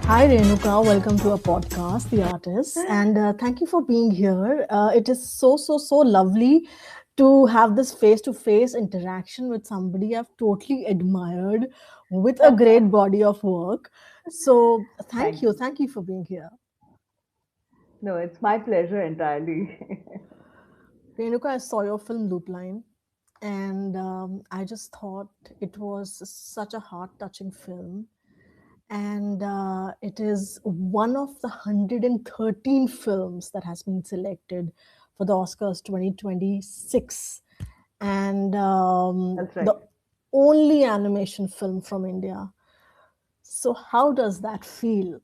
Hi Renuka, welcome to our podcast, The Artist, and thank you for being here. It is so lovely to have this face-to-face interaction with somebody I've totally admired with a great body of work. So Thank you. thank you for being here. No, it's my pleasure entirely. Renuka, I saw your film Loop Line, and I just thought it was such a heart-touching film. And it is one of the 113 films that has been selected for the Oscars 2026, and That's right. the only animation film from India. So how does that feel?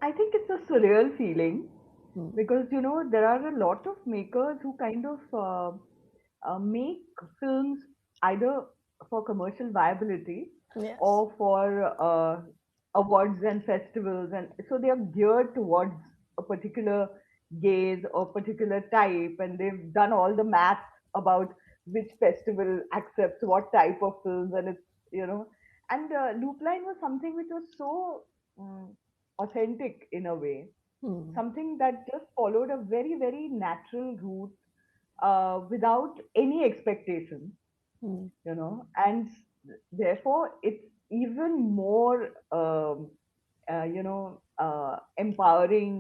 I think it's a surreal feeling Hmm. because there are a lot of makers who kind of make films either for commercial viability Yes. or for awards and festivals, and so they are geared towards a particular gaze or particular type, and they've done all the math about which festival accepts what type of films, and it's you know, and Loop Line was something which was so authentic in a way, Hmm. something that just followed a very natural route without any expectation, Hmm. and therefore it's even more empowering,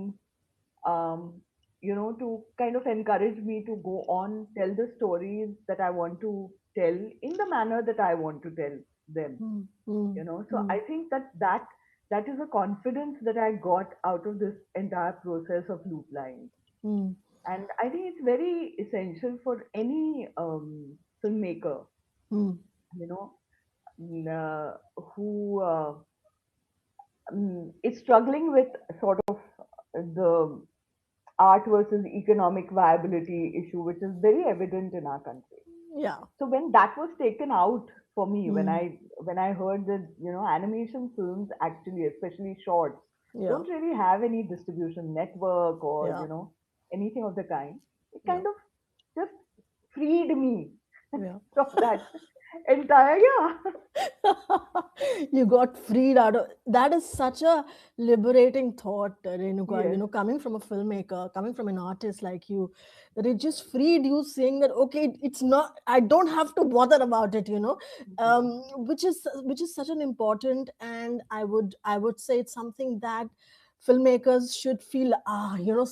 um, to kind of encourage me to go on, tell the stories that I want to tell in the manner that I want to tell them. Hmm. Hmm. So Hmm. I think that is a confidence that I got out of this entire process of Loop Line, Hmm. and I think it's very essential for any filmmaker, Hmm. you know, who is struggling with sort of the art versus economic viability issue, which is very evident in our country. Yeah. So when that was taken out for me, when Hmm. I heard that animation films actually, especially shorts, Yeah. don't really have any distribution network or Yeah. anything of the kind, it Yeah. kind of just freed me Yeah. from that entire, yeah. You got freed out of that. Is such a liberating thought, Renuka, Yes. coming from a filmmaker, coming from an artist like you, that it just freed you, saying that okay, it's not, I don't have to bother about it, Yeah. which is such an important, and I would say it's something that filmmakers should feel,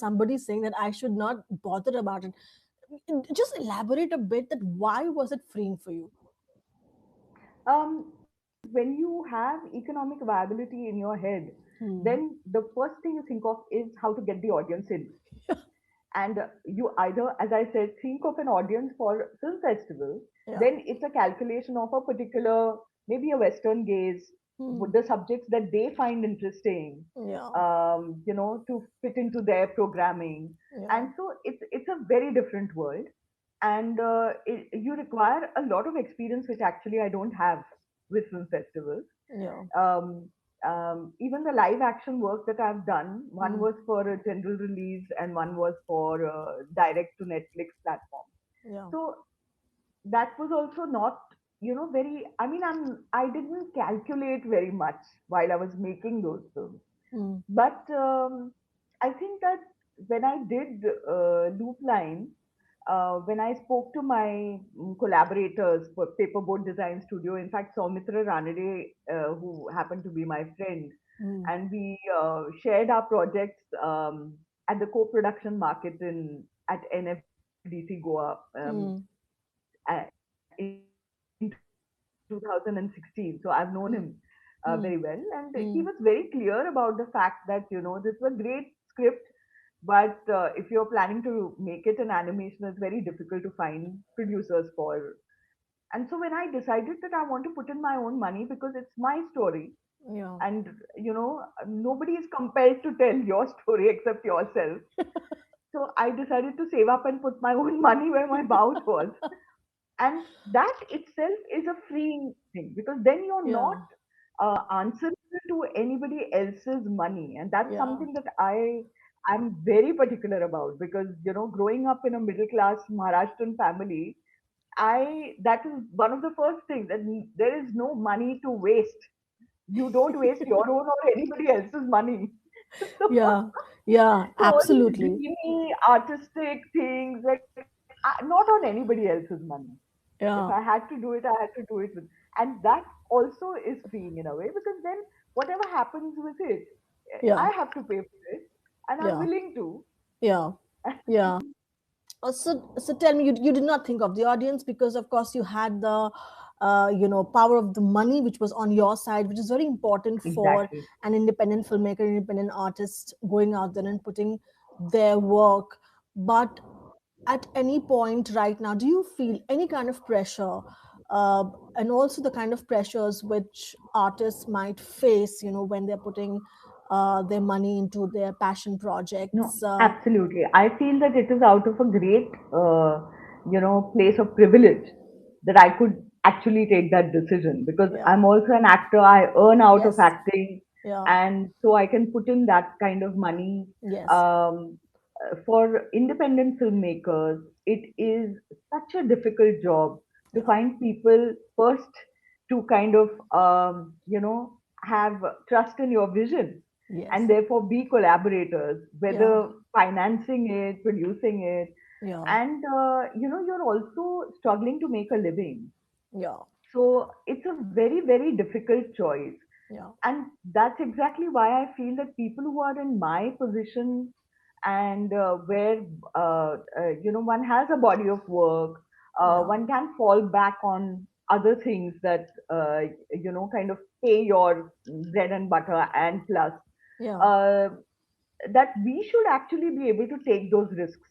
somebody saying that I should not bother about it. Just elaborate a bit, that why was it freeing for you? Because when you have economic viability in your head, Hmm. then the first thing you think of is how to get the audience in. And you either, as I said, think of an audience for film festival, Yeah. then it's a calculation of a particular, maybe a Western gaze, with Hmm. the subjects that they find interesting, Yeah. to fit into their programming. Yeah. And so it's a very different world, and you require a lot of experience, which actually I don't have with film festivals. Yeah. um, Even the live action work that I've done, one Hmm. was for a general release and one was for a direct to Netflix platform. Yeah. So that was also not, very. I mean, I didn't calculate very much while I was making those films, Hmm. but I think that when I did Loop Line, when I spoke to my collaborators for Paperboard Design Studio, in fact, Soumitra Ranade, who happened to be my friend, Hmm. and we shared our projects at the co-production market at NFDC Goa Hmm. in 2016. So I've known him Hmm. very Hmm. well, and he was Hmm. very clear about the fact that this is a great script, but if you're planning to make it an animation, it's very difficult to find producers for. And so when I decided that I want to put in my own money because it's my story, Yeah. and nobody is compelled to tell your story except yourself. So I decided to save up and put my own money where my mouth was. And that itself is a freeing thing, because then you're not Yeah. answerable to anybody else's money, and that's Yeah. something that I'm very particular about, because growing up in a middle class Maharashtrian family, I that is one of the first things, that there is no money to waste. you don't waste your own or anybody else's money. So, Yeah, yeah, so all these absolutely. dreamy, artistic things, like not on anybody else's money. If I had Yeah, to do it, I had to do it with, and that also is freeing in a way, because then whatever happens with it, I yeah, have to pay for it, and I'm yeah, willing to. yeah, yeah. So tell me, you did not think of the audience because, of course, you had the, power of the money, which was on your side, which is very important for Exactly. an independent filmmaker, independent artist going out there and putting their work. But at any point right now, do you feel any kind of pressure, uh, and also the kind of pressures which artists might face, when they're putting their money into their passion No, projects? absolutely. I feel that it is out of a great, place of privilege that I could actually take that decision, because Yeah. I'm also an actor. I earn out of Yes. acting, Yeah. and so I can put in that kind of money. Yes. Um, for independent filmmakers, it is such a difficult job to Yeah. find people first to kind of, have trust in your vision, and Yes. therefore be collaborators, Yeah. whether financing it, producing it, Yeah. and you're also struggling to make a living. Yeah. So it's a very, very difficult choice. Yeah. And that's exactly why I feel that people who are in my position, and where one has a body of work, Yeah. one can fall back on other things that kind of pay your bread and butter and plus, Yeah. uh, that we should actually be able to take those risks.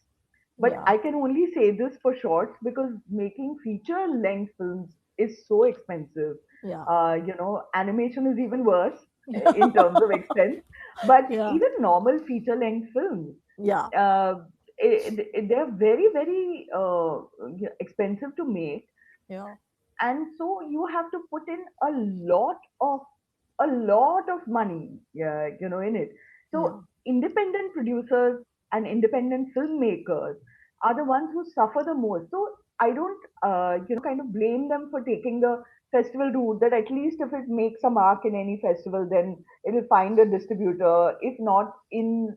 But Yeah. I can only say this for shorts, because making feature length films is so expensive. Yeah. Animation is even worse in terms Yeah. of expense. But Yeah. even normal feature length films, Yeah. uh, they're very, very expensive to make, Yeah. and so you have to put in a lot of money, yeah, in it. So Yeah. independent producers and independent filmmakers are the ones who suffer the most. So I don't kind of blame them for taking the festival route, that at least if it makes a mark in any festival, then it'll find a distributor. If not in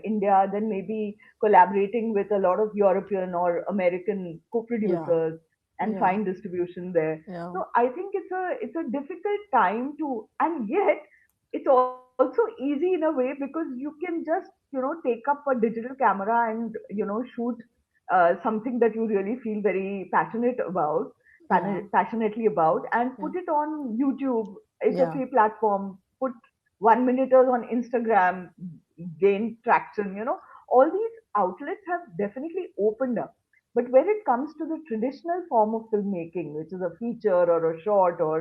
India, then maybe collaborating with a lot of European or American Yeah. co-producers and Yeah. find distribution there. Yeah. So I think it's a difficult time to, and yet it's also easy in a way, because you can just take up a digital camera and shoot something that you really feel very Yeah. passionately about, and Yeah. put it on YouTube. It's a Yeah. free platform. Put 1 minuters on Instagram, gain traction. All these outlets have definitely opened up. But when it comes to the traditional form of filmmaking, which is a feature or a short, or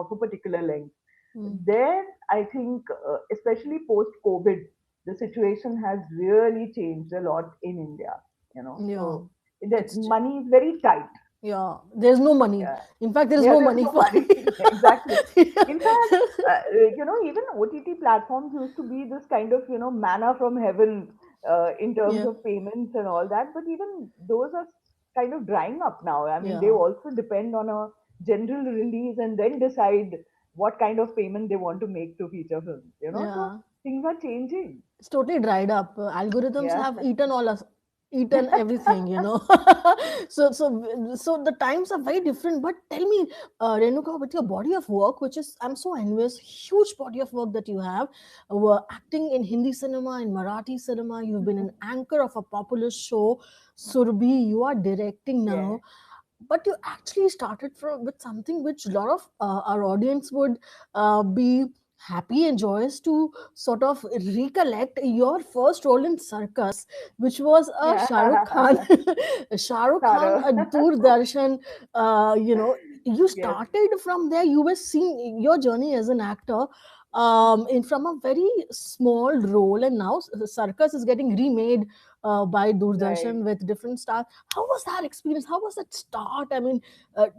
of a particular length, Mm. there I think, especially post COVID, the situation has really changed a lot in India. Yeah. So that It's money is very tight. yeah. There's no money. Yeah, In fact, there is yeah. no There's money no for. money. Exactly. Yeah. In fact, even OTT platforms used to be this kind of manna from heaven, in terms Yeah. of payments and all that. But even those are kind of drying up now. I mean, they Yeah. also depend on a general release and then decide what kind of payment they want to make to feature films. So Yeah. things are changing. It's totally dried up. Algorithms Yeah. have eaten all us, eaten everything. So the times are very different. But tell me, Renuka, with your body of work, which is, I'm so envious, huge body of work that you have, were acting in Hindi cinema, in Marathi cinema. You've been an anchor of a popular show, Surabhi. You are directing Yeah. now, but you actually started from with something which a lot of our audience would be happy and joyous to sort of recollect your first role in Circus, which was a Yeah. Shah Rukh Khan, Shah Rukh Khan, Tara. a Doordarshan. You Yes. started from there. You were seeing your journey as an actor, in from a very small role, and now Circus is getting remade by Right. Doordarshan with different stars. How was that experience? How was that start? I mean,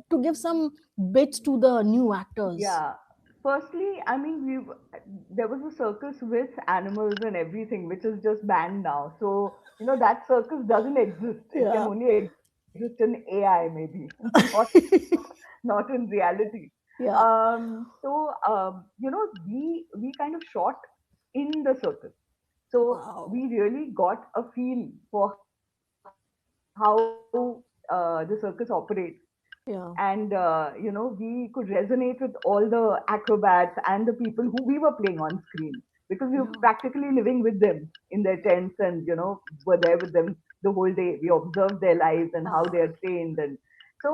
to give some bits to the new actors. Yeah. Firstly, I mean, there was a circus with animals and everything, which is just banned now. So that circus doesn't exist. It can Yeah. only exist in AI, maybe, not not in reality. Yeah. We kind of shot in the circus. So Wow. we really got a feel for how the circus operates. And Yeah. we could resonate with all the acrobats and the people who we were playing on screen, because we were Yeah. practically living with them in their tents, and were there with them the whole day. We observed their lives and how they Wow. are trained. And so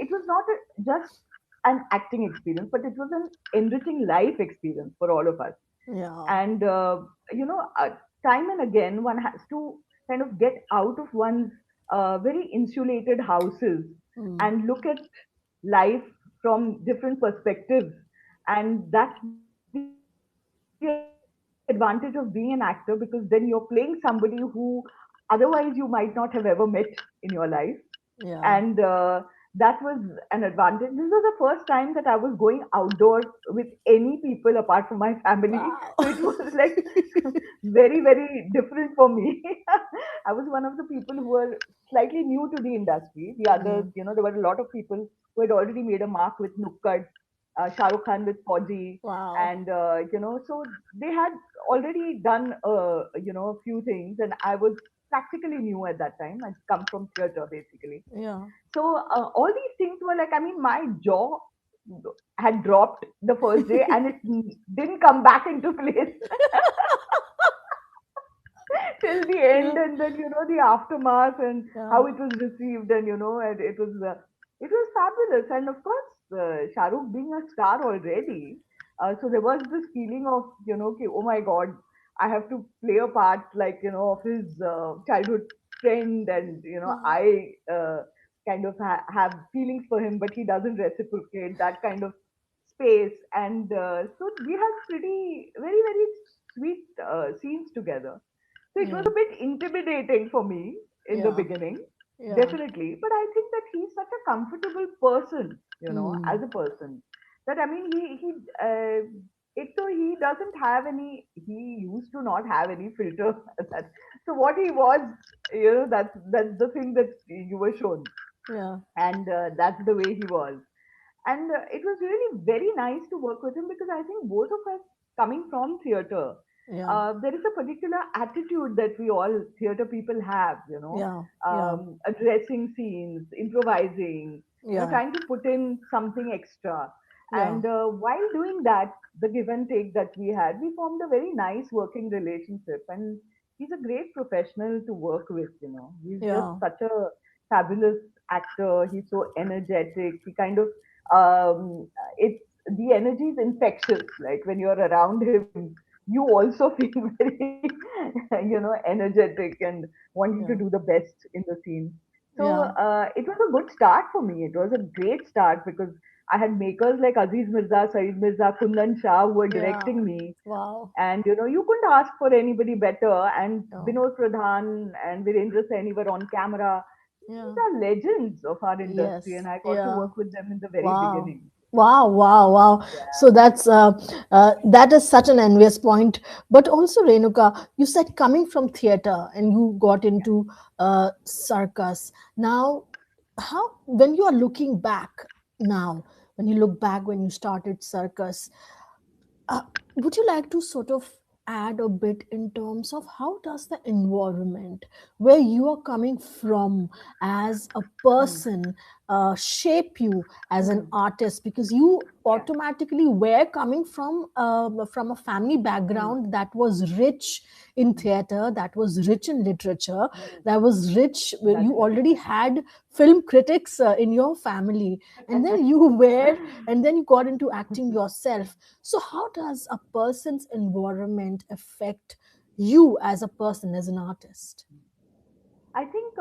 it was not just an acting experience, but it was an enriching life experience for all of us. Yeah. And you know uh, time and again one has to kind of get out of one's very insulated houses Mm. and look at life from different perspectives. And that's the advantage of being an actor, because then you're playing somebody who otherwise you might not have ever met in your life. And that Yeah. was an advantage. This was the first time that I was going outdoors with any people apart from my family. So it was Wow. like very, very different for me. I was one of the people who were slightly new to the industry. The others, Mm. there were a lot of people who had already made a mark with Nukkad, Shah Rukh Khan with Fauji, Wow. and so they had already done a few things, and I was practically new at that time. I'd come from theater basically. Yeah. So all these things were like, I mean, my jaw had dropped the first day, and it didn't come back into place till the Yeah. end. And then the aftermath and Yeah. how it was received. And and it was fabulous. And of course, Shah Rukh being a star already, so there was this feeling of okay, oh my god, I have to play a part like of his childhood friend. And Wow. I kind of have feelings for him, but he doesn't reciprocate that kind of space. And so we had pretty very, very sweet scenes together. So it was Yeah. a bit intimidating for me in the Yeah. beginning, Yeah. definitely. But I think that he's such a comfortable person, Mm. as a person, that I mean, it so he doesn't have any. He used to not have any filter. That so what he was, that's the thing that you were shown, Yeah. and that's the way he was. And it was really very nice to work with him, because I think both of us, coming from theater, Yeah. there is a particular attitude that we all theater people have, Yeah. Yeah. addressing scenes, improvising, Yeah. trying to put in something extra. Yeah. And while doing that, the give and take that we had, we formed a very nice working relationship. And he's a great professional to work with. He's just Yeah. such a fabulous actor. He's so energetic. He kind of it's the energy is infectious. Like when you're around him, you also feel very, energetic and wanting to Yeah. do the best in the scene. So Yeah. it was a good start for me. It was a great start, because I had makers like Aziz Mirza, Saeed Mirza, Kundan Shah who were Yeah. directing me. Wow. And you couldn't ask for anybody better. And Yeah. Binod Pradhan and Virendra Saini were on camera. These Yeah. are legends of our industry, Yes. and I got to Yeah. work with them in the very Wow. beginning. Wow, wow, wow. Yeah. So that is such an envious point. But also, Renuka, you said coming from theater and you got into circus. Now, how when you are looking back now, when you look back when you started circus, would you like to sort of add a bit in terms of how does the environment where you are coming from as a Hmm. person shape you as an Hmm. artist, because you Yeah. automatically were coming from a family Hmm. background that was rich in Hmm. theater, that was rich in literature, Hmm. that was rich, you That's right. already had film critics in your family, and then you were and then you got into acting yourself. So, how does a person's environment affect you as a person, as an artist? I think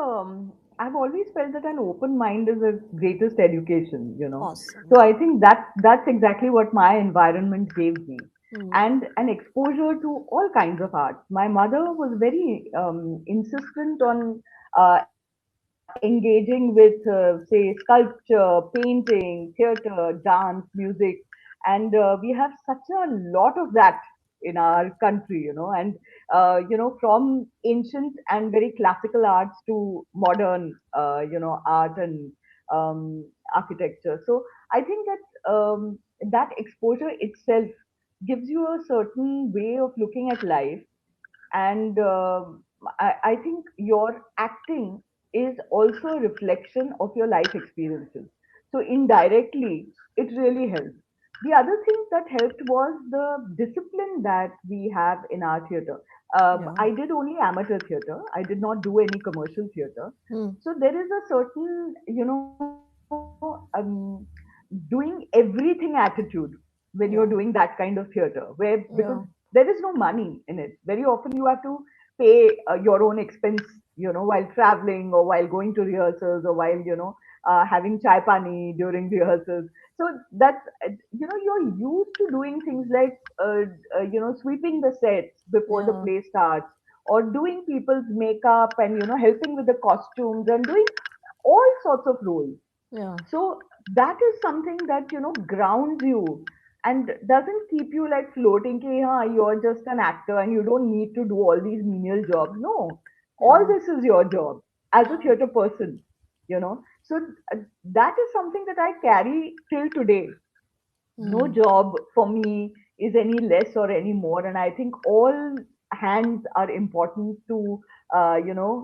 I've always felt that an open mind is the greatest education. Awesome. So Yeah. I think that's exactly what my environment gave me, Mm. and an exposure to all kinds of art. My mother was very insistent on engaging with, say, sculpture, painting, theater, dance, music, and we have such a lot of that in our country. And from ancient and very classical arts to modern, art and architecture. So I think that that exposure itself gives you a certain way of looking at life. And I think your acting is also a reflection of your life experiences. So indirectly, it really helps. The other thing that helped was the discipline that we have in our theater. Yeah. I did only amateur theater. I did not do any commercial theater. Mm. So there is a certain, doing everything attitude when you're doing that Yeah. kind of theater, where because Yeah. there is no money in it. Very often you have to pay your own expense, while traveling or while going to rehearsals or while, having chai pani during rehearsals. So that's, you're used to doing things like, sweeping the sets before the Yeah. play starts, or doing people's makeup, and, helping with the costumes and doing all sorts of roles. Yeah. So that is something that, grounds you and doesn't keep you like floating, ki, you're just an actor and you don't need to do all these menial jobs. No, all Yeah. this is your job as a Yeah. theater person, So that is something that I carry till today. No Mm. job for me is any less or any more. And I think all hands are important to,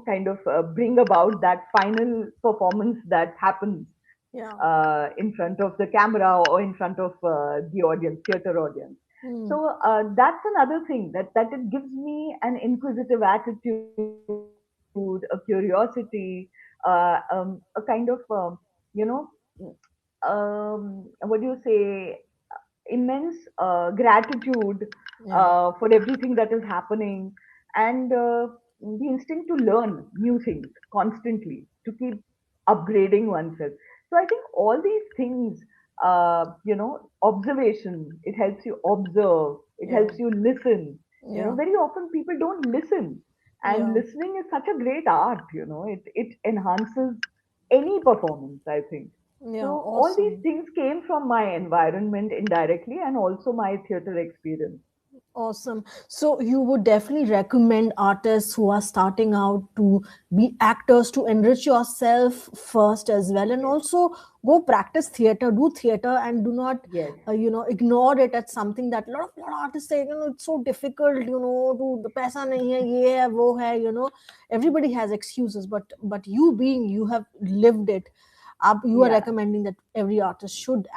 kind of bring about that final performance that happens Yeah. in front of the camera or in front of the audience, theater audience. Mm. So that's another thing, that it gives me an inquisitive attitude, a curiosity, a kind of, you know, what do you say, immense gratitude Yeah. for everything that is happening, and the instinct to learn new things constantly, to keep upgrading oneself. So I think all these things, observation, it helps you observe, it Yeah. helps you listen. Yeah. Very often people don't listen, and Yeah. listening is such a great art. It enhances any performance, I think. Yeah. So all these Awesome. things came from my environment indirectly, and also my theater experience. Awesome. So you would definitely recommend artists who are starting out to be actors to enrich yourself first as well, and Yes, also go practice theater, do theater, and do not, yes, ignore it as something that lot of artists say, it's so difficult, to paisa nahi hai, ye hai, wo hai, everybody has excuses, but you have lived it. You are yeah. recommending that every actor should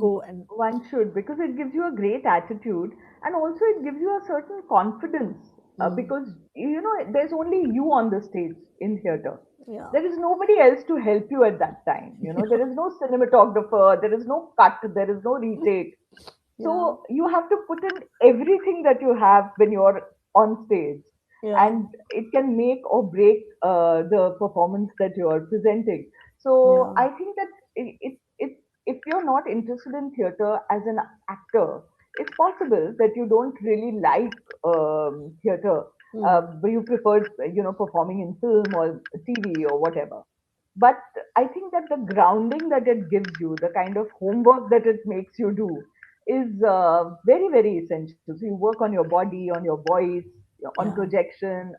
go and One should, because it gives you a great attitude, and also it gives you a certain confidence, mm, because there's only you on the stage in theater. yeah, There is nobody else to help you at that time. There is no cinematographer, there is no cut, there is no retake. yeah, So you have to put in everything that you have when you're on stage, yeah. and it can make or break the performance that you're presenting. So Yeah. I think that if you're not interested in theater as an actor, it's possible that you don't really like theater, Hmm. but you prefer, performing in film or TV or whatever. But I think that the grounding that it gives you, the kind of homework that it makes you do, is very, very essential. So you work on your body, on your voice, on Yeah. projection,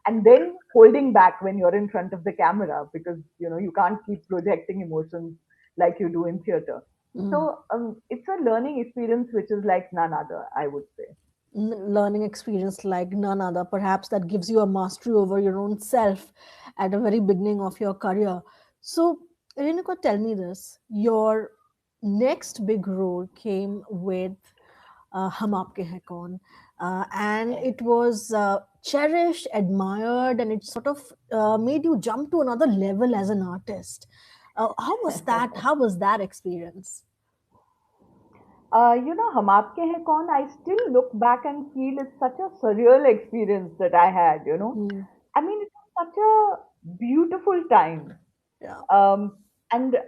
and then holding back when you're in front of the camera, because you can't keep projecting emotions like you do in theater. Mm. So it's a learning experience which is like none other, I would say. Learning experience like none other. Perhaps that gives you a mastery over your own self at the very beginning of your career. So, Renuka, tell me this. Your next big role came with Hum Aapke Hain Koun. And it was cherished, admired, and it sort of made you jump to another level as an artist. How was that? How was that experience? Hum Aapke Hain Kaun, I still look back and feel it's such a surreal experience that I had. Hmm. I mean, it was such a beautiful time. Yeah. And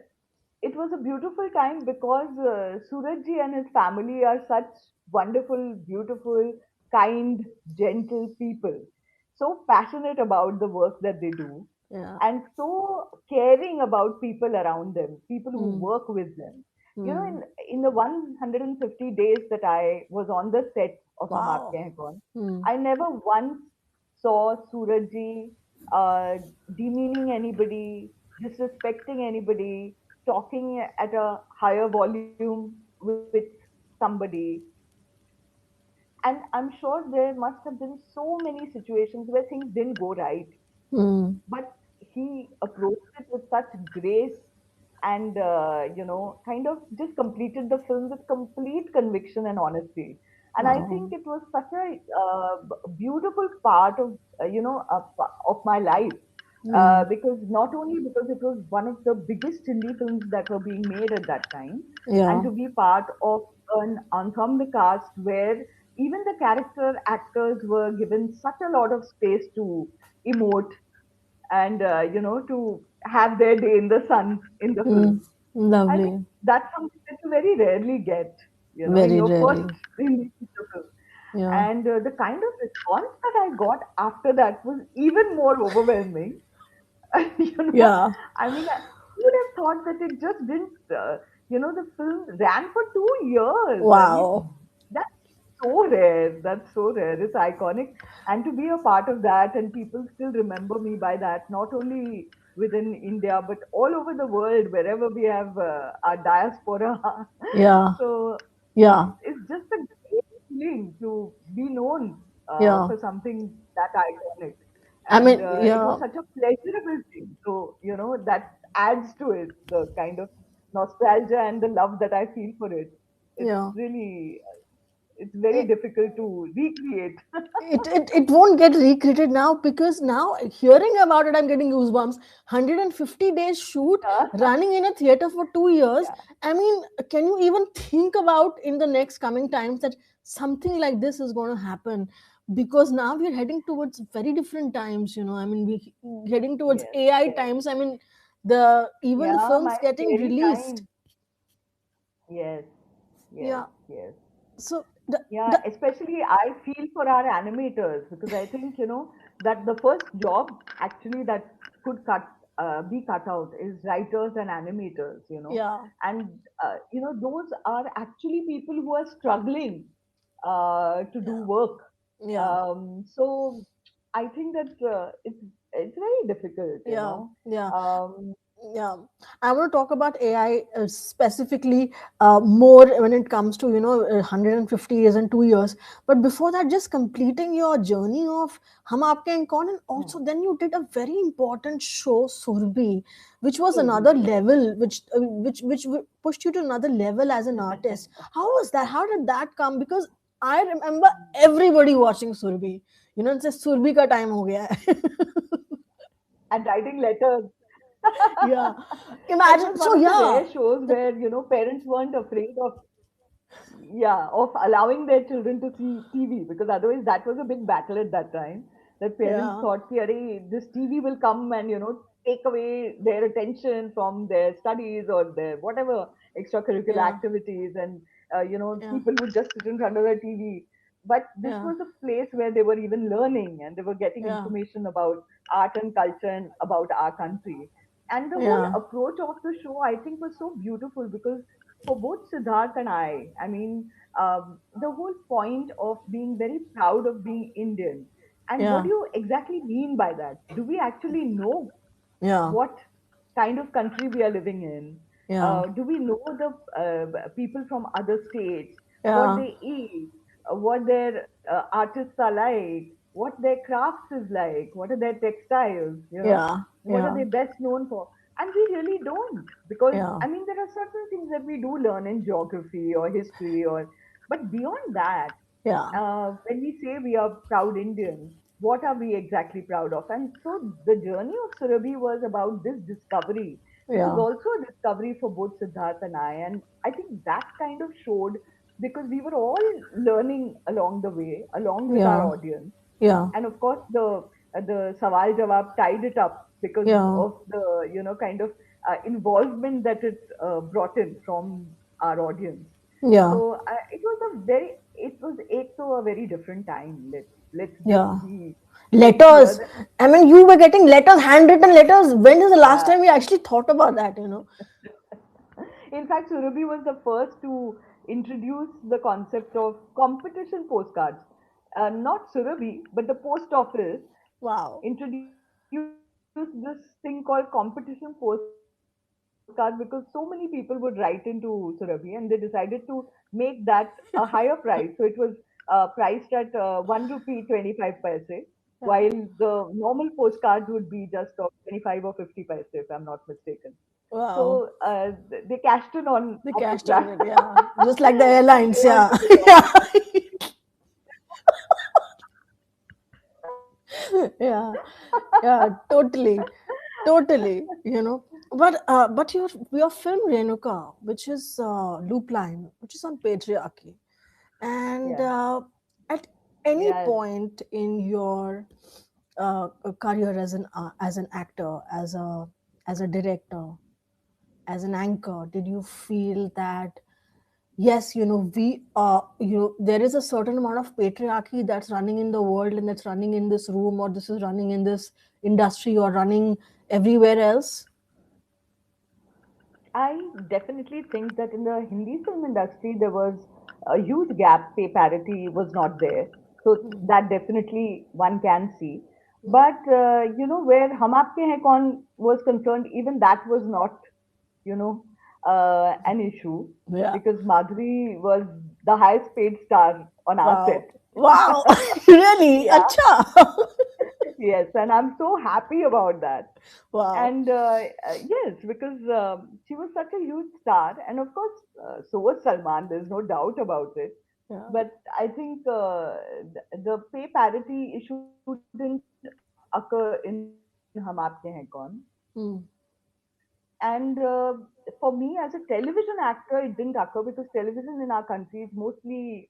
it was a beautiful time because Surajji and his family are such wonderful, beautiful, kind, gentle people. So passionate about the work that they do, Yeah. and so caring about people around them, people who Hmm. work with them. Hmm. In the 150 days that I was on the set of Hum Aapke Wow. Hain Kaun, Hmm. I never once saw Surajji demeaning anybody, disrespecting anybody. talking at a higher volume with somebody. And I'm sure there must have been so many situations where things didn't go right, Mm. but he approached it with such grace and kind of just completed the film with complete conviction and honesty. And I Wow. think it was such a beautiful part of of my life, Mm. because not only because it was one of the biggest Hindi films that were being made at that time, and Yeah. to be part of an ensemble cast where even the character actors were given such a lot of space to emote and to have their day in the sun in the Mm. film. I think Lovely. that's something that you very rarely get, in Very your first rarely. Hindi feature film. Yeah. And the kind of response that I got after that was even more overwhelming. Yeah. I mean, I would have thought that it just didn't, the film ran for 2 years. I mean, Wow. that's so rare. That's so rare. It's iconic. And to be a part of that, and people still remember me by that, not only within India, but all over the world, wherever we have our diaspora. Yeah. So Yeah. it's just a great feeling to be known Yeah. for something that iconic. I And mean, it was yeah. such a pleasurable thing. So, that adds to it the kind of nostalgia and the love that I feel for it. It's Yeah. really, it's very difficult to recreate. It won't get recreated now, because now hearing about it, I'm getting goosebumps. 150 days shoot, Yeah, running in a theater for 2 years. yeah, I mean, can you even think about in the next coming times that something like this is going to happen? Because now we're heading towards very different times. I mean, we're heading towards yes, AI yes. times. I mean, the even the Yeah, films my getting scary released. time. Yes, yes, Yeah. yes. So Yeah, the especially I feel for our animators because I think, that the first job actually that could be cut out is writers and animators. yeah, And, those are actually people who are struggling to do yeah, work. yeah. So I think that it's very difficult, Yeah, yeah, Um, yeah. I want to talk about AI specifically more when it comes to 150 years and 2 years. But before that, just completing your journey of Hum Aapke Hain Koun, and hmm, also then you did a very important show, Surbi, which was another Surbi, yes. level, which pushed you to another level as an artist. How was that? How did that come? Because I remember everybody watching Surbi. It's a Surbi ka time ho gaya hai. And writing letters. Yeah, It imagine. was So one of the yeah, rare shows the, where, parents weren't afraid of, yeah, of allowing their children to see TV, because otherwise that was a big battle at that time. That parents yeah, thought, "Arey, this TV will come and, take away their attention from their studies or their whatever extracurricular yeah, activities, and, yeah, people would just sit in front of the TV." But this yeah, was a place where they were even learning and they were getting yeah, information about art and culture and about our country. And the whole yeah, approach of the show, I think, was so beautiful because for both Siddharth and I mean, the whole point of being very proud of being Indian. And what yeah, do you exactly mean by that? Do we actually know yeah, what kind of country we are living in? yeah, Do we know the people from other states, what yeah, they eat, what their artists are like, what their crafts is like, what are their textiles, yeah, what are yeah, they best known for? And we really don't, because yeah, I mean, there are certain things that we do learn in geography or history, but beyond that, yeah, when we say we are proud Indians, what are we exactly proud of? And so the journey of Surabhi was about this discovery, which is yeah, also a discovery for both Siddharth and I. And I think that kind of showed because we were all learning along the way, along with our yeah, audience. yeah, And of course, the Sawal Jawab tied it up because yeah, of the kind of involvement that it brought in from our audience. yeah, So it was also a very different time. Let's just yeah. be very clear Letters. that, I mean, you were getting letters, handwritten letters. When is the last yeah. time we actually thought about that? In fact, Surabhi was the first to introduce the concept of competition postcards. Not Surabhi, but the post office Wow. introduced this thing called competition postcards, where postcard because so many people would write into Surabhi, and they decided to make that a higher price. So it was priced at 1 rupee 25 paise, Yeah. while the normal postcards would be just of 25 or 50 paise, if I'm not mistaken. Wow. So they cashed in on They our cashed on program. it, yeah. Just like the airlines, They yeah. also did Yeah. that. Yeah. Yeah, totally. Totally, but your film Renuka, which is Loop Line, which is on patriarchy, and Yeah. at any Yes. point in your career as an actor, as a director, as an anchor, did you feel that yes, we there is a certain amount of patriarchy that's running in the world and that's running in this room, or this is running in this industry, or running everywhere else? I definitely think that in the Hindi film industry, there was a huge gap. Pay parity was not there. So Mm, that definitely one can see. mm, But, where Hum Aapke Hain Koun was concerned, even that was not, an issue yeah. because Madhuri was the highest paid star on our Wow. set. Wow. Really? Yeah, Acha. yes, and I'm so happy about that. Wow. And yes, because she was such a huge star, and of course, so was Salman. There's no doubt about it. Yeah. But I think the pay parity issue didn't occur in Hum Aapke Hain Kaun. Mm, And for me, as a television actor, it didn't occur because television in our country is mostly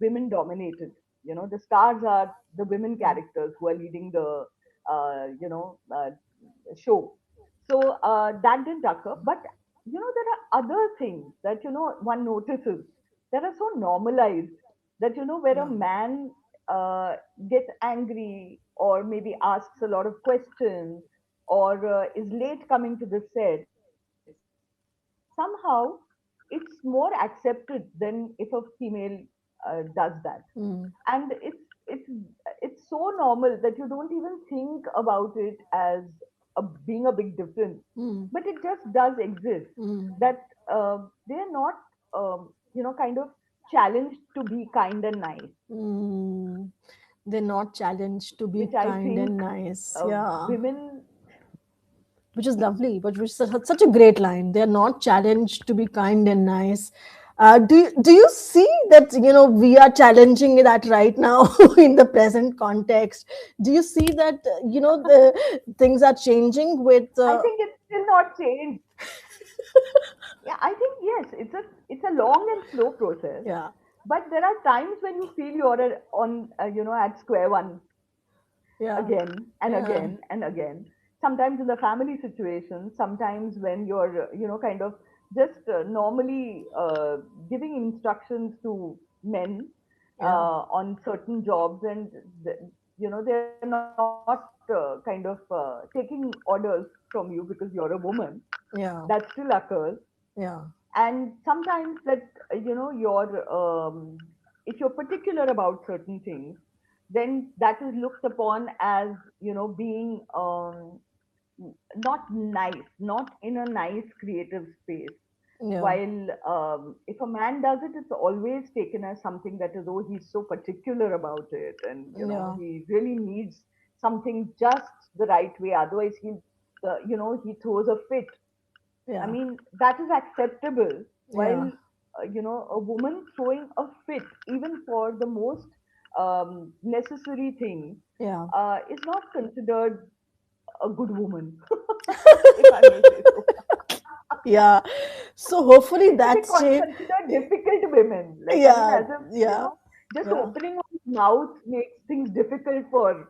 women dominated. The stars are the women mm, characters who are leading the show. So that didn't occur. But there are other things that one notices that are so normalized that where a yeah. man gets angry or maybe asks a lot of questions or is late coming to the set, somehow it's more accepted than if a female does that. And Mm, it's so normal that you don't even think about it as being a big difference, mm, but it just does exist. mm, That they are not kind of challenged to be kind and nice, mm. They're not challenged to be which I kind and think nice. Yeah. women. Which is lovely, but which is such a great line. They're not challenged to be kind and nice. Do you see that we are challenging that right now in the present context? Do you see that the things are changing with I think it's still not changed. Yeah, I think yes, it's a long and slow process, yeah, but there are times when you feel you're on at square one yeah, again and yeah, again and again. Sometimes in the family situation, sometimes when you're kind of just normally giving instructions to men yeah, on certain jobs, and they're not taking orders from you because you're a woman. yeah, That still occurs. yeah, And sometimes that you're if you're particular about certain things, then that is looked upon as being not nice, not in a nice creative space. yeah, While if a man does it, it's always taken as something that is, oh, he's so particular about it, and yeah, he really needs something just the right way, otherwise he throws a fit. I yeah, mean, that is acceptable. yeah, While, a woman throwing a fit, even for the most necessary thing, yeah. is not considered a good woman, if I may say so. Yeah. So hopefully They that's changed. consider difficult women. Like, I mean, Yeah, as if, yeah, just yeah, opening one's mouth makes things difficult for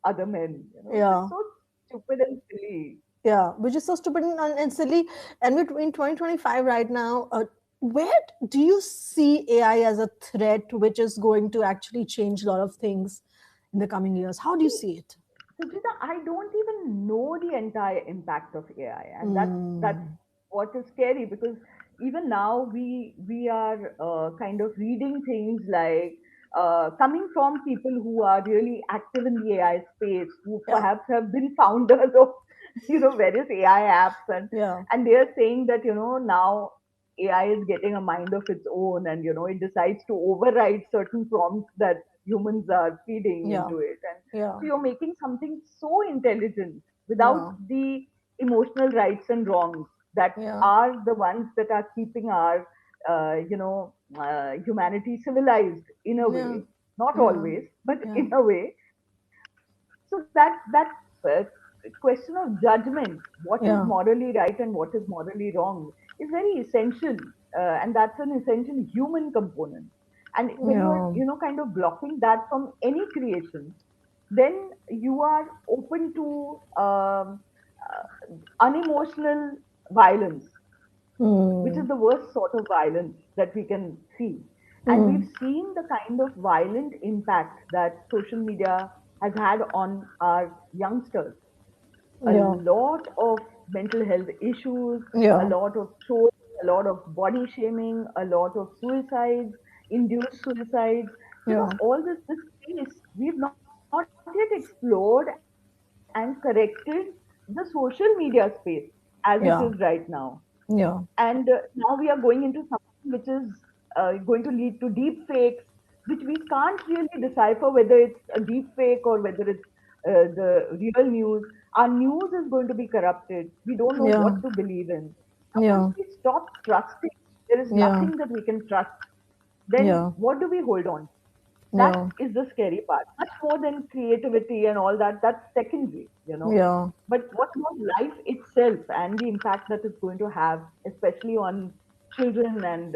other men. It's yeah. so stupid and silly. Yeah, which is so stupid and silly. And we're in 2025 right now. Where do you see AI as a threat, which is going to actually change a lot of things in the coming years? How do you See, see it? Suchita, I don't even know the entire impact of AI, and that's Mm, what is scary because even now we are kind of reading things like coming from people who are really active in the AI space, who yeah, perhaps have been founders of various AI apps, Yeah. and they are saying that now AI is getting a mind of its own, and it decides to override certain prompts that humans are feeding Yeah. into it, and Yeah. so you're making something so intelligent without Yeah. the emotional rights and wrongs that Yeah. are the ones that are keeping our humanity civilized in a Yeah. way, not Yeah. always, but Yeah. in a way. So that uh, question of judgment, what is Yeah. morally right and what is morally wrong, is very essential, and that's an essential human component. And when you are, Yeah. kind of blocking that from any creation, then you are open to unemotional violence, which Hmm. is the worst sort of violence that we can see. And Hmm. we've seen the kind of violent impact that social media has had on our youngsters. A Yeah. lot of mental health issues, a Yeah. lot of trolling, a lot of body shaming, a lot of suicides, induced suicides. Yeah. All this space we've not yet explored and corrected the social media space as it is right now. Yeah. Yeah. And now we are going into something which is going to lead to deep fakes, which we can't really decipher whether it's a deep fake or whether it's the real news. Our news is going to be corrupted. We don't know Yeah. what to believe in. And once Yeah. we stop trusting, there is Yeah. nothing that we can trust. Then Yeah. what do we hold on? That Yeah. is the scary part. Much more than creativity and all that, that's secondary. Yeah. But what about life itself and the impact that it's going to have, especially on children and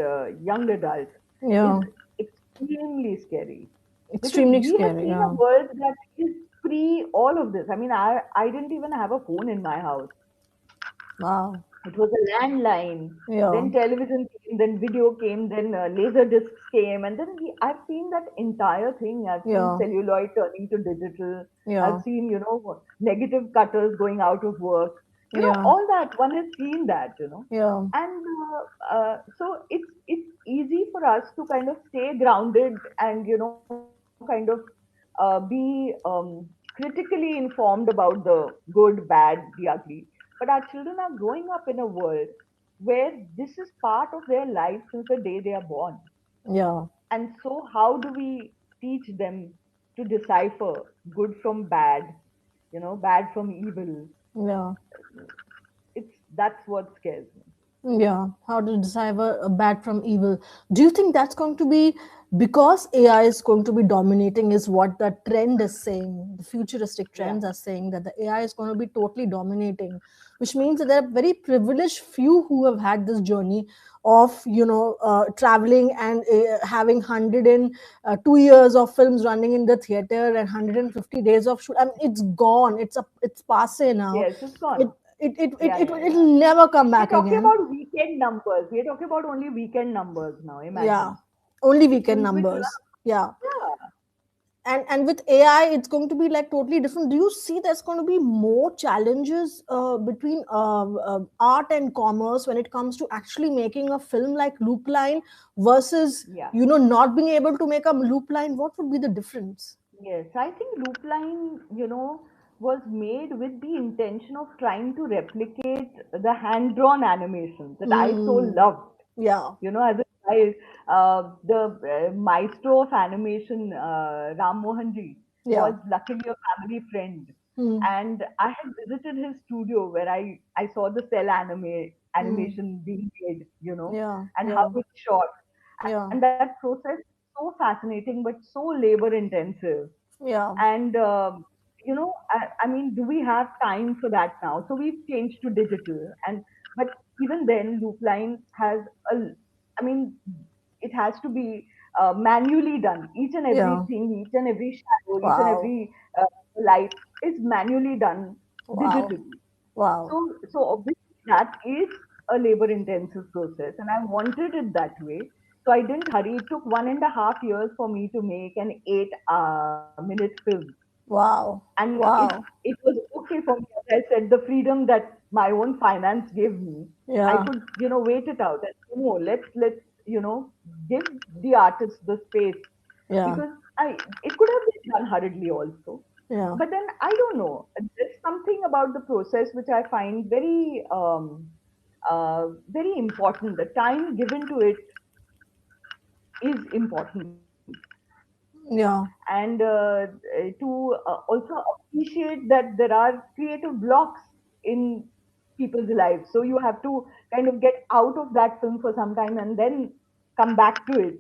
young adults, is Yeah. extremely scary. Because Extremely we have scary. seen a Yeah. world that is pre all of this. I mean, I didn't even have a phone in my house. Wow. It was a landline, Yeah. then television came, then video came, then laser discs came, and then I've seen that entire thing. I've seen Yeah. celluloid turning to digital. I've Yeah. seen, negative cutters going out of work. Yeah. All that one has seen that. Yeah. And so it's easy for us to kind of stay grounded and kind of be critically informed about the good, bad, the ugly. But our children are growing up in a world where this is part of their life since the day they are born. Yeah. And so, how do we teach them to decipher good from bad, bad from evil? Yeah. That's what scares me. Yeah, how to decipher a bad from evil. Do you think that's going to be because AI is going to be dominating, is what the trend is saying? The futuristic Yeah. trends are saying that the AI is going to be totally dominating, which means that there are very privileged few who have had this journey of, traveling and having 102 years of films running in the theater and 150 days of shoot. I mean, it's gone. It's passe now. Yes, it's It gone. Yeah. it'll never come We're back talking again. about weekend numbers. We're talking about only weekend numbers now. Yeah, Imagine. only It's weekend going to be numbers. Yeah, yeah. and with AI, it's going to be like totally different. Do you see there's going to be more challenges between art and commerce when it comes to actually making a film like Loop Line versus Yeah. not being able to make a Loop Line? What would be the difference? Yes, I think Loopline, was made with the intention of trying to replicate the hand-drawn animations that I so Hmm. loved. Yeah. As a child, the maestro of animation, Ram Mohan ji, Yeah. was luckily a family friend. Hmm. And I had visited his studio where I saw the cell Hmm. animation being made, Yeah. and how Yeah. it's shot. And Yeah. that process is so fascinating, but so labor intensive. Yeah. And I mean, do we have time for that now? So we've changed to digital, and but even then Loopline has a I mean, it has to be manually done. Each and Yeah. everything, each and every shadow, each and Wow. every light is manually done Wow. digitally. Wow. So obviously that is a labor intensive process, and I wanted it that way. So I didn't hurry. It took 1.5 years for me to make an 8-minute film, Wow. and Wow. it was okay for me. As I said, the freedom that my own finance gave me, I Yeah. could wait it out and say, no, let's give the artist the space, Yeah. because I it could have been done hurriedly also. Yeah. But then I don't know. There's something about the process which I find very important. The time given to it is important, Yeah. and to also appreciate that there are creative blocks in people's lives. So you have to kind of get out of that film for some time and then come back to it,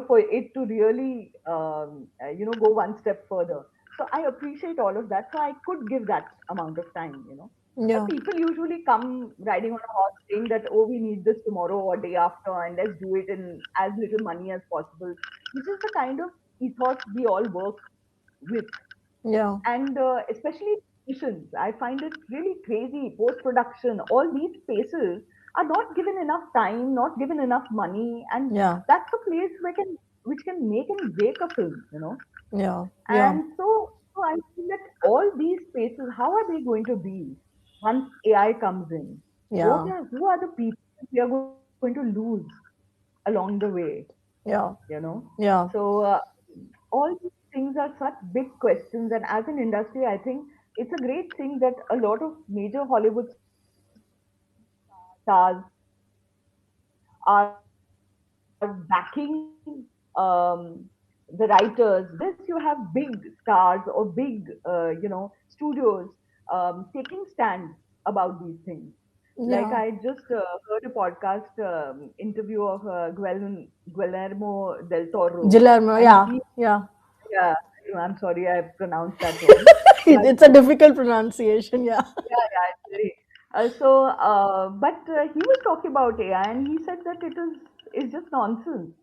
for it to really go one step further. So I appreciate all of that, so I could give that amount of time. But Yeah. people usually come riding on a horse saying that, oh, we need this tomorrow or day after, and let's do it in as little money as possible, which is the kind of ethos we all work with. Yeah. And especially musicians, I find it really crazy. Post production, all these spaces are not given enough time, not given enough money, and Yeah. that's a place which can make and break a film. Yeah. Yeah. And so I feel that all these spaces, how are they going to be once AI comes in? Yeah. Who are the people we are going to lose along the way? you Yeah. know Yeah. so all these things are such big questions, and as an industry, I think it's a great thing that a lot of major Hollywood stars are backing the writers. This you have big stars or big studios taking stands about these things. Like I Yeah. just heard a podcast interview of Guillermo del Toro, Guillermo. and Yeah. he, Yeah. yeah, I'm sorry I pronounced that wrong, but It's a difficult pronunciation. Yeah. yeah, it's very. But he was talking about AI, and he said that is just nonsense.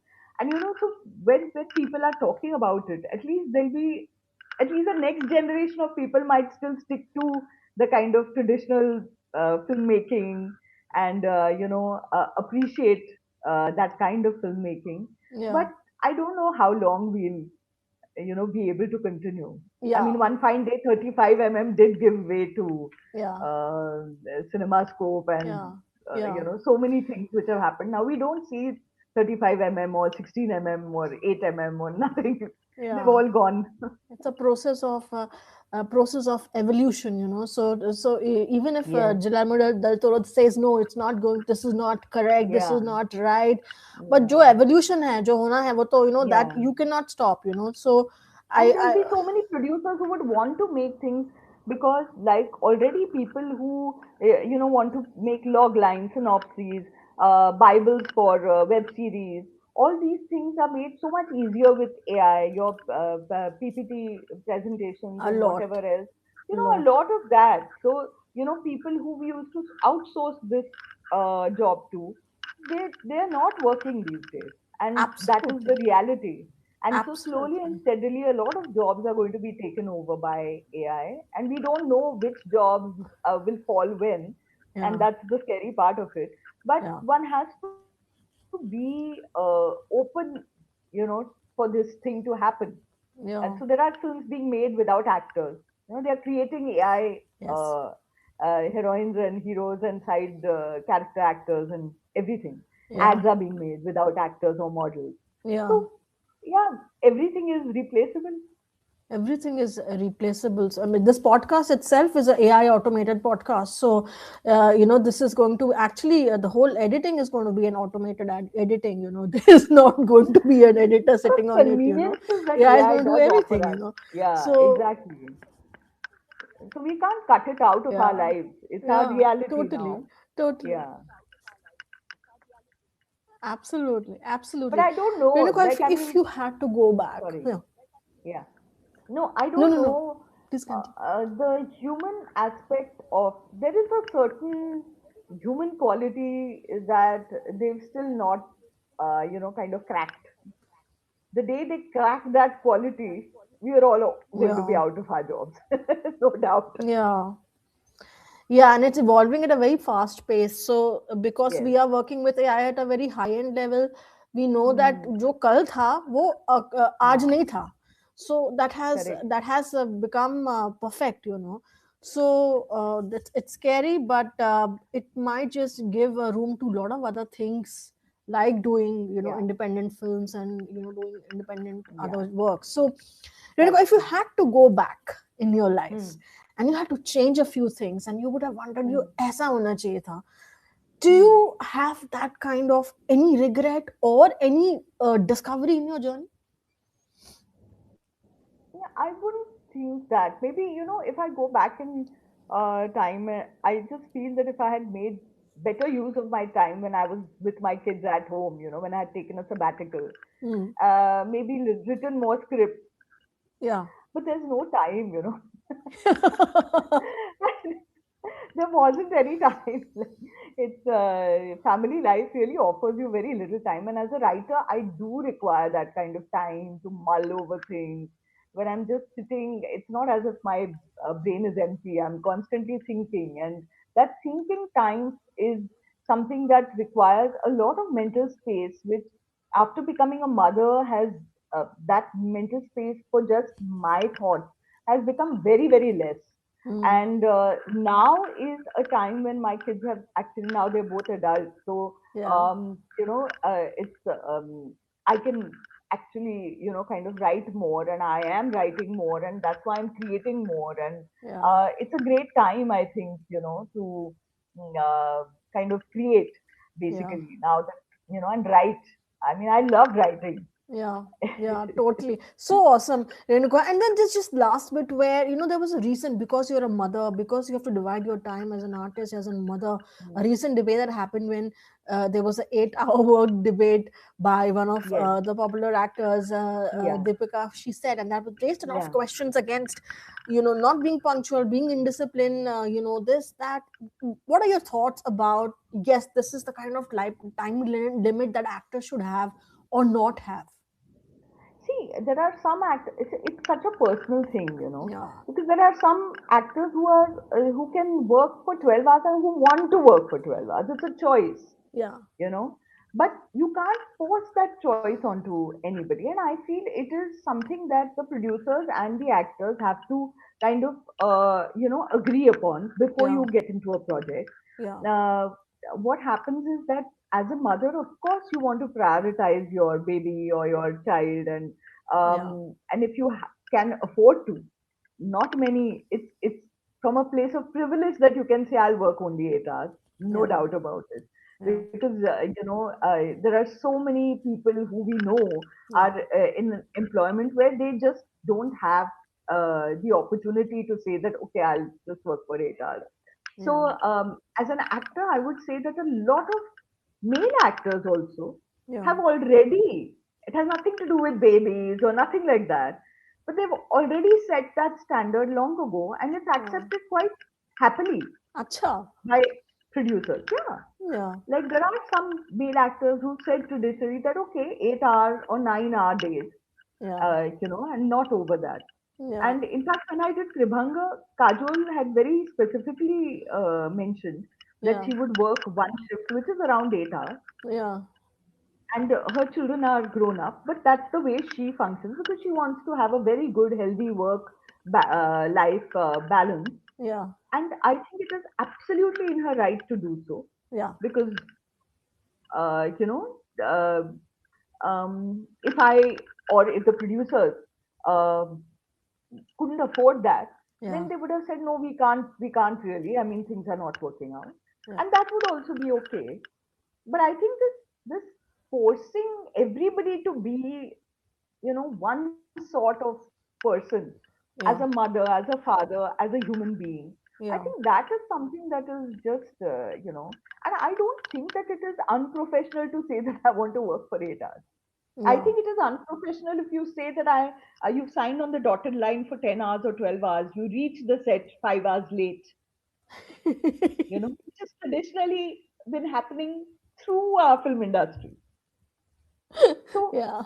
And so when people are talking about it, at least the next generation of people might still stick to the kind of traditional filmmaking, and appreciate that kind of filmmaking. Yeah. But I don't know how long we'll be able to continue. I Yeah. mean, one fine day, 35 did give way to Yeah. uh, cinema scope, and Yeah. Yeah. so many things which have happened. Now we don't see 35 or 16 or 8 or nothing. They've Yeah. all gone. It's a process of evolution, even if Yes. Guillermo del Toro says no, it's not going, this is not correct, this is Yeah. not right, but जो Yeah. evolution है जो होना है वो तो that Yeah. you cannot stop, so And I there'll be so many producers who would want to make things, because like already people who want to make log lines, synopses, bibles for web series. All these things are made so much easier with AI, your PPT presentations a and lot, whatever else. a A lot, lot of that. So people who we used to outsource this job to, they are not working these days, and that is absolutely, the reality. And so slowly and absolutely, steadily, a lot of jobs are going to be taken over by AI, and we don't know which jobs will fall when, and yeah, that's the scary part of it. But yeah, one has to be open, for this thing to happen. And so there yeah, are films being made without actors. They are creating AI yes, heroines and heroes and side character actors and everything. yeah, Ads are being made without actors or models. yeah. So yeah, everything is replaceable. Everything is replaceable. So, I mean, this podcast itself is a AI automated podcast. So, this is going to actually, the whole editing is going to be an automated editing. There is not going to be an editor Lot sitting of on it. conveniences that AI is AI going to do does offer everything. us. Yeah, So, exactly. So we can't cut it out of our yeah, lives. It's our yeah, reality totally, now. totally, Yeah. absolutely, But absolutely. I don't know. Renuka, Like, I if mean, you had to go back, sorry. yeah, Yeah. No, I no, don't no, no, know please continue. the human aspect of. There is a certain human quality that they've still not, kind of cracked. The day they crack that quality, we are all going to be Yeah, out of our jobs, no doubt. yeah. Yeah, and it's evolving at a very fast pace. So because Yes. we are working with AI at a very high end level, we know that Hmm. जो कल था वो आज हाँ, नहीं था. So correct. that has become perfect, So it's scary, but it might just give room to a lot of other things like doing, Yeah. independent films and, doing independent Yeah. other work. So, That's Renuka, if you true. had to go back in your life Hmm. and you had to change a few things and you would have wanted you Hmm. aisa hona chahiye tha, do you Hmm. have that kind of any regret or any discovery in your journey? Yeah, I wouldn't think that. Maybe, if I go back in time, I just feel that if I had made better use of my time when I was with my kids at home, when I had taken a sabbatical, Hmm. maybe written more scripts, Yeah. but there's no time. There wasn't any time. Like, it's family life really offers you very little time, and as a writer, I do require that kind of time to mull over things. When I'm just sitting, it's not as if my brain is empty. I'm constantly thinking, and that thinking time is something that requires a lot of mental space, which after becoming a mother has that mental space for just my thoughts has become very, very less. Hmm. And now is a time when my kids have actually, now they're both adults. So, Yeah. it's, I can actually, kind of write more, and I am writing more, and that's why I'm creating more. And Yeah. it's a great time, I think, to kind of create Yeah. basically now that, and write. I mean, I love writing. Yeah, yeah, totally. So awesome, Renuka. And then just last bit where there was a recent, because you're a mother, because you have to divide your time as an artist, as a mother. A recent debate that happened when there was an 8 hour work debate by one of Yes. the popular actors, Yeah. Deepika. She said, and that raised a lot of Yeah. questions against, not being punctual, being indisciplined, this, that. What are your thoughts about? Yes, this is the kind of time limit that actors should have or not have. See, there are some actors. It's such a personal thing, Yeah, because there are some actors who can work for 12 hours and who want to work for 12 hours. It's a choice, yeah, you know. But you can't force that choice onto anybody. And I feel it is something that the producers and the actors have to kind of, agree upon before yeah, you get into a project. yeah, uh, what happens is that as a mother, of course, you want to prioritize your baby or your child, yeah, and if you can afford to, not many. It's from a place of privilege that you can say, I'll work only 8 hours, no yeah, doubt about it, yeah, because there are so many people who we know are yeah, in employment where they just don't have the opportunity to say that, okay, I'll just work for 8 hours. yeah, So, as an actor, I would say that a lot of male actors also yeah, have already, it has nothing to do with babies or nothing like that, but they've already set that standard long ago, and it's yeah. accepted quite happily Acha. by producers. Yeah. Yeah, Like there are some male actors who said traditionally that, okay, 8 hour or 9 hour days, yeah, and not over that. yeah, And in fact, when I did Tribhanga, Kajol had very specifically mentioned that yeah, she would work one shift, which is around 8 hours, yeah, and her children are grown up. But that's the way she functions because she wants to have a very good, healthy work life balance. yeah, And I think it is absolutely in her right to do so yeah, because, you know, if I or if the producers um couldn't afford that, then yeah, they would have said, no, we can't really. I mean, things are not working out. yeah, And that would also be okay. But I think this forcing everybody to be, one sort of person as a yeah, mother, as a father, as a human being. I yeah, think that is something that is just, and I don't think that it is unprofessional to say that I want to work for 8 hours. I yeah. think it is unprofessional if you say that you've signed on the dotted line for 10 hours or 12 hours, you reach the set 5 hours late, which has traditionally been happening through our film industry. So, Yeah.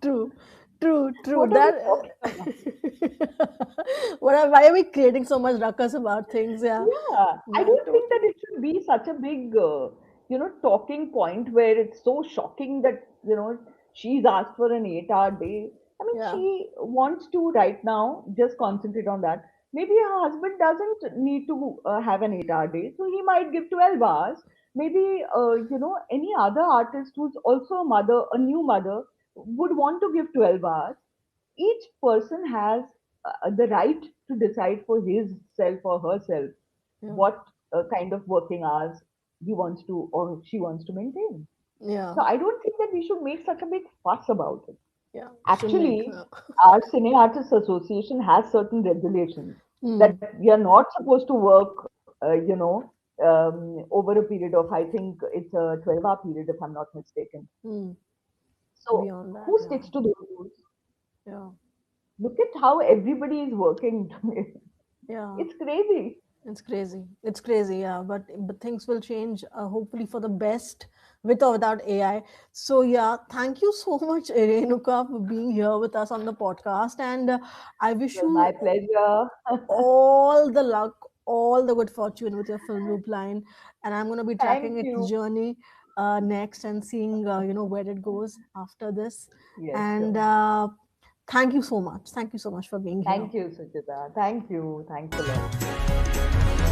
True, true, true. what are we That. talking about? Why are we creating so much ruckus about things? Yeah, Yeah, I yeah, don't think that totally. it should be such a big, talking point where it's so shocking that, she's asked for an 8 hour day. I mean, Yeah, she wants to right now just concentrate on that. Maybe her husband doesn't need to have an 8-hour day, so he might give 12 hours. Maybe, any other artist who's also a mother, a new mother, would want to give 12 hours. Each person has the right to decide for his self or herself Yeah. what kind of working hours he wants to or she wants to maintain. Yeah. So I don't think that we should make such a big fuss about it. Yeah. Should make. Actually, our Cine Artists Association has certain regulations Hmm. that we are not supposed to work, over a period of, I think it's a 12-hour period, if I'm not mistaken. Hmm. So Beyond that, who yeah. sticks to those rules? Yeah. Look at how everybody is working today. Yeah. It's crazy. It's crazy. It's crazy, yeah. But things will change, hopefully for the best, with or without AI. So yeah, thank you so much, Renuka, for being here with us on the podcast, and I wish Well, my you pleasure. all the luck, all the good fortune with your film loop line. And I'm going to be Thank tracking its you. journey next and seeing, where it goes after this. Yes, And sure. thank you so much. Thank you so much for being here. Thank you, Suchita. Thank you. Thanks a lot.